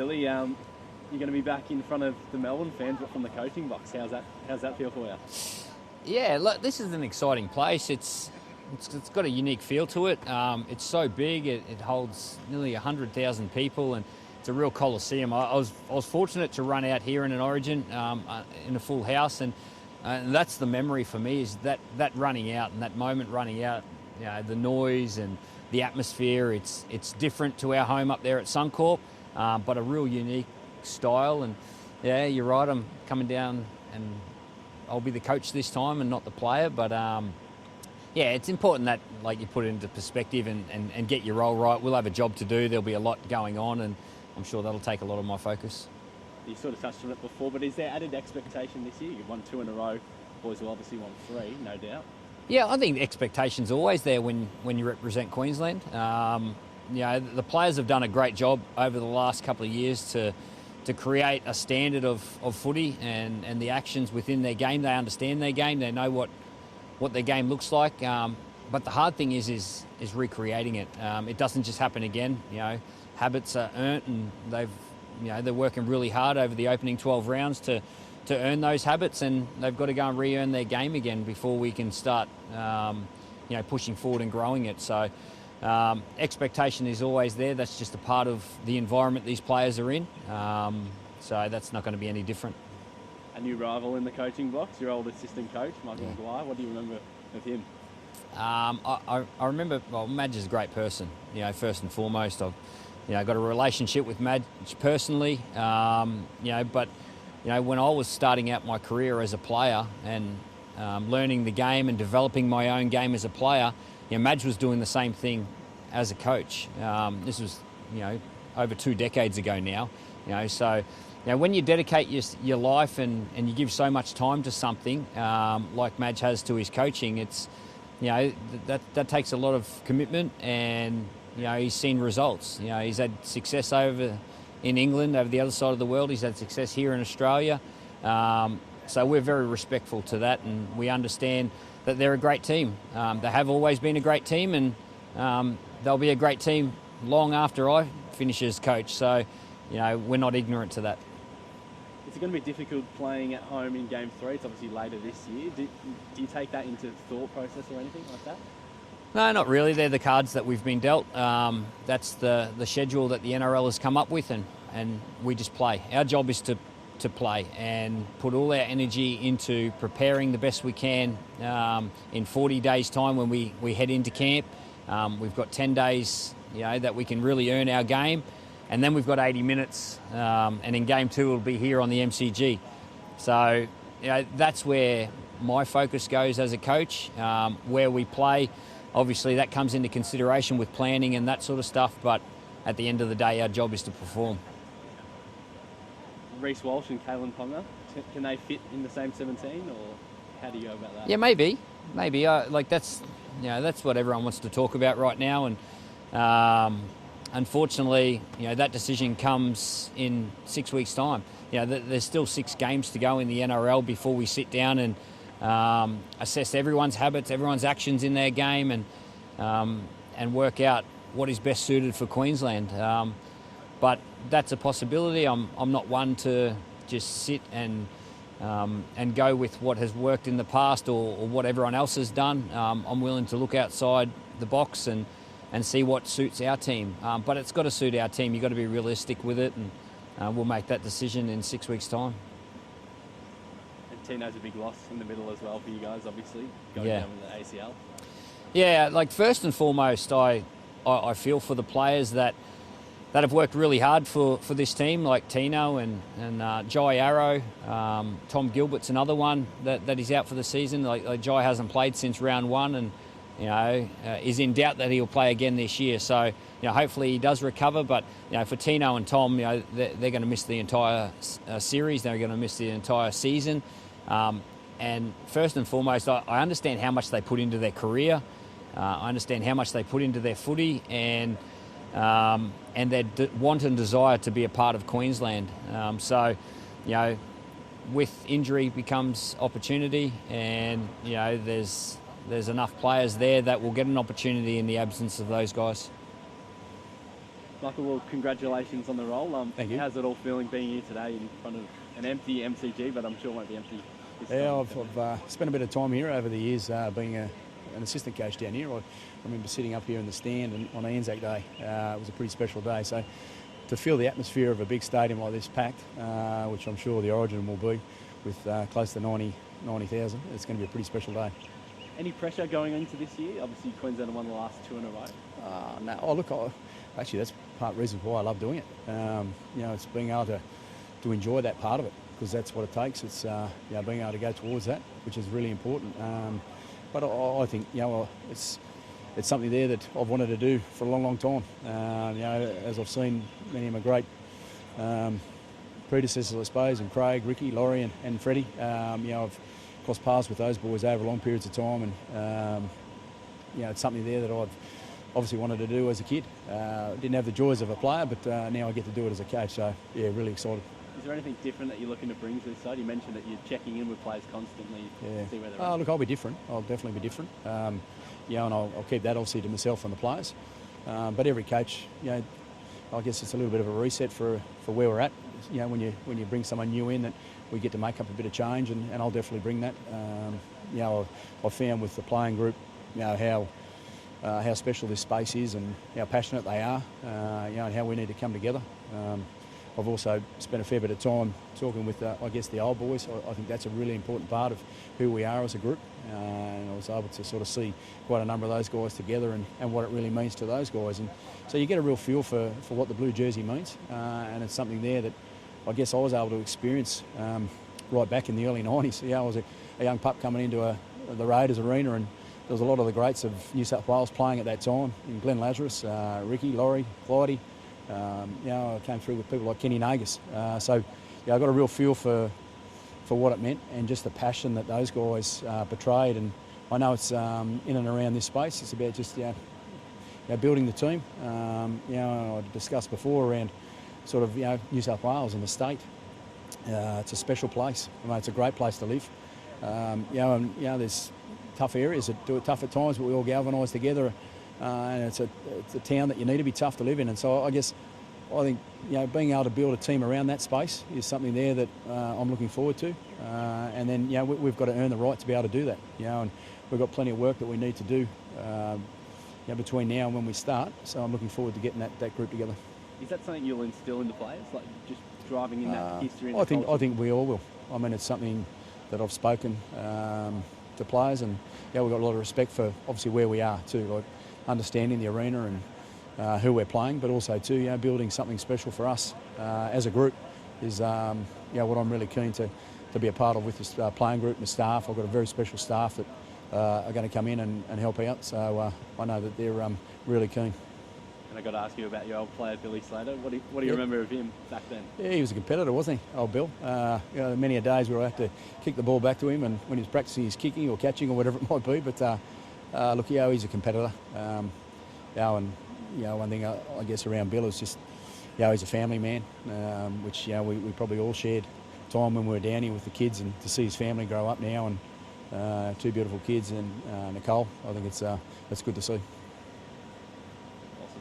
Billy, you're going to be back in front of the Melbourne fans, but from the coaching box. How's that feel for you? Yeah, look, this is an exciting place. It's got a unique feel to it. It's so big. It holds nearly 100,000 people, and it's a real coliseum. I was fortunate to run out here in an Origin in a full house, and that's the memory for me, is that running out and that moment running out. You know, the noise and the atmosphere. It's different to our home up there at Suncorp, but a real unique style. And yeah, you're right. I'm coming down, and I'll be the coach this time and not the player. But yeah, it's important that you put it into perspective and get your role right. We'll have a job to do. There'll be a lot going on, and I'm sure that'll take a lot of my focus. You sort of touched on it before, but is there added expectation this year? You've won 2 in a row. Boys will obviously won 3, no doubt. Yeah, I think the expectation's always there when you represent Queensland. The players have done a great job over the last couple of years to create a standard of footy and the actions within their game. They understand their game. They know what their game looks like. But the hard thing is recreating it. It doesn't just happen again. Habits are earned, and they're working really hard over the opening 12 rounds to earn those habits, and they've got to go and re-earn their game again before we can start pushing forward and growing it. So expectation is always there. That's just a part of the environment these players are in. So that's not going to be any different. A new rival in the coaching box, your old assistant coach, Michael Maguire. What do you remember of him? I remember, Madge is a great person, first and foremost. I've got a relationship with Madge personally, but when I was starting out my career as a player and learning the game and developing my own game as a player, Madge was doing the same thing as a coach. This was, over 2 decades ago now. So when you dedicate your life and you give so much time to something, like Madge has to his coaching, it's, that takes a lot of commitment, and he's seen results. He's had success over in England, over the other side of the world. He's had success here in Australia. So we're very respectful to that, and we understand that they're a great team. They have always been a great team, and they'll be a great team long after I finish as coach. So, we're not ignorant to that. Is it going to be difficult playing at home in Game 3? It's obviously later this year. Do you take that into thought process or anything like that? No, not really. They're the cards that we've been dealt. That's the schedule that the NRL has come up with, and we just play. Our job is to play and put all our energy into preparing the best we can in 40 days' time when we head into camp. We've got 10 days that we can really earn our game, and then we've got 80 minutes, and in Game 2 we'll be here on the MCG. So that's where my focus goes as a coach, where we play. Obviously, that comes into consideration with planning and that sort of stuff, but at the end of the day, our job is to perform. Reece Walsh and Kalen Ponga, can they fit in the same 17, or how do you go about that? Yeah, maybe. That's what everyone wants to talk about right now, and unfortunately, that decision comes in 6 weeks' time. There's still 6 games to go in the NRL before we sit down and assess everyone's habits, everyone's actions in their game, and work out what is best suited for Queensland. But that's a possibility. I'm not one to just sit and go with what has worked in the past or what everyone else has done. I'm willing to look outside the box and see what suits our team. But it's got to suit our team. You've got to be realistic with it, and we'll make that decision in 6 weeks' time. Tino's a big loss in the middle as well for you guys, obviously, going down with the ACL. Yeah, first and foremost, I feel for the players that have worked really hard for this team, like Tino and Jai Arrow. Tom Gilbert's another one that is out for the season. Like Jai hasn't played since round 1, and is in doubt that he'll play again this year. So hopefully he does recover. But for Tino and Tom, they're going to miss the entire series. They're going to miss the entire season. And first and foremost, I understand how much they put into their career. I understand how much they put into their footy, and their want and desire to be a part of Queensland. So, with injury becomes opportunity, and there's enough players there that will get an opportunity in the absence of those guys. Michael, well, congratulations on the role. Thank you. How's it all feeling being here today in front of an empty MCG, but I'm sure it won't be empty this time? Yeah, I've spent a bit of time here over the years being an assistant coach down here. I remember sitting up here in the stand on Anzac Day. It was a pretty special day. So to feel the atmosphere of a big stadium like this packed, which I'm sure the Origin will be, with close to 90,000, it's going to be a pretty special day. Any pressure going into this year? Obviously, Queensland won the last two in a row. No, look, actually that's part of the reason why I love doing it. It's being able to enjoy that part of it, because that's what it takes. It's being able to go towards that, which is really important. But I think it's something there that I've wanted to do for a long, long time. As I've seen many of my great predecessors, I suppose, and Craig, Ricky, Laurie, and Freddie. I've crossed paths with those boys over long periods of time, and it's something there that I've obviously wanted to do as a kid. Didn't have the joys of a player, but now I get to do it as a coach. So yeah, really excited. Is there anything different that you're looking to bring to this side? You mentioned that you're checking in with players constantly to see where they're at. Look, I'll be different. I'll definitely be different. And I'll keep that obviously to myself and the players. But every coach, I guess it's a little bit of a reset for where we're at. When you bring someone new in, that we get to make up a bit of change, and I'll definitely bring that. I've found with the playing group, how special this space is, and how passionate they are, and how we need to come together. I've also spent a fair bit of time talking with, the old boys. I think that's a really important part of who we are as a group, and I was able to sort of see quite a number of those guys together, and what it really means to those guys. And so you get a real feel for what the blue jersey means, and it's something there that I guess I was able to experience right back in the early 90s. I was a young pup coming into the Raiders arena, and there was a lot of the greats of New South Wales playing at that time, in Glenn Lazarus, Ricky, Laurie, Clydie. I came through with people like Kenny Nagus. I got a real feel for what it meant, and just the passion that those guys portrayed. And I know it's in and around this space. It's about just building the team. I discussed before around sort of New South Wales and the state. It's a special place. It's a great place to live. There's tough areas that do it tough at times, but we all galvanise together. And it's a town that you need to be tough to live in. And so I think being able to build a team around that space is something there that I'm looking forward to. And then we've got to earn the right to be able to do that. And we've got plenty of work that we need to do between now and when we start. So I'm looking forward to getting that group together. Is that something you'll instill in the players, like just driving in that history? And I think we all will. I mean, it's something that I've spoken to players, and we've got a lot of respect for obviously where we are too, like understanding the arena and who we're playing, but also too building something special for us as a group is what I'm really keen to be a part of with this playing group and the staff. I've got a very special staff that are going to come in and help out, so I know that they're really keen. And I got to ask you about your old player, Billy Slater. What do you remember of him back then? Yeah, he was a competitor, wasn't he, old Bill? Many a days where I had to kick the ball back to him, and when he was practicing his kicking or catching or whatever it might be. But look, he's a competitor. And one thing I guess around Bill is just, he's a family man, which we probably all shared time when we were down here with the kids, and to see his family grow up now, and two beautiful kids and Nicole, I think it's good to see.